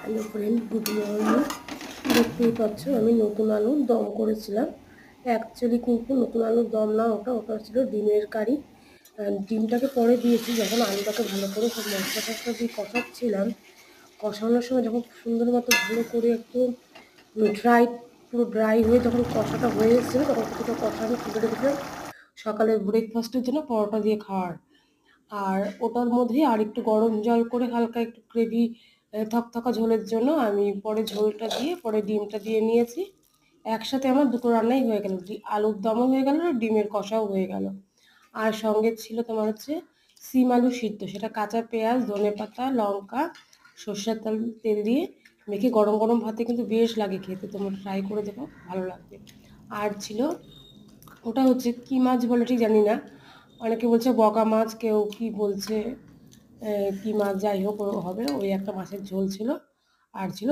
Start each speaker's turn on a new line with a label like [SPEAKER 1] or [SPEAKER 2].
[SPEAKER 1] Hello friend, good morning. দেখতেই পাচ্ছ আমি নতুন আলুর দম করেছিলাম। অ্যাকচুয়ালি কিন্তু নতুন আলুর দম না, ওটা ছিল ডিমের কারি। ডিমটাকে পরে দিয়েছি যখন আলুটাকে ভালো করে সব মশলা টশলা দিয়ে কষাচ্ছিলাম। কষানোর সময় যখন সুন্দর মতো ভালো করে একটু ড্রাই, পুরো ড্রাই হয়ে যখন কষাটা হয়ে এসেছিলো তখন কিছুটা কষা আমি তুলে রেখেছিলাম সকালের ব্রেকফাস্টের জন্য পরোটা দিয়ে খাওয়ার। আর ওটার মধ্যেই আর একটু গরম জল করে হালকা একটু গ্রেভি থকথকা ঝোলের জন্য আমি পরে ঝোলটা দিয়ে পরে ডিমটা দিয়ে নিয়েছি। একসাথে আমার দুটো রান্নাই হয়ে গেল, আলুর দমও হয়ে গেল আর ডিমের কষাও হয়ে গেল। আর সঙ্গে ছিল তোমার হচ্ছে সিম আলু সিদ্ধ, সেটা কাঁচা পেঁয়াজ, ধনেপাতা, লঙ্কা, সর্ষের তেল দিয়ে মেখে গরম গরম ভাতে কিন্তু বেশ লাগে খেতে। তোমরা ট্রাই করে দেখো, ভালো লাগবে। আর ছিল ওটা হচ্ছে কি মাছ বলে ঠিক জানি না, অনেকে বলছে বগা মাছ, কেউ কি বলছে কি মাছ, যাই হোক হবে, ওই একটা মাছের ঝোল ছিল। আর ছিল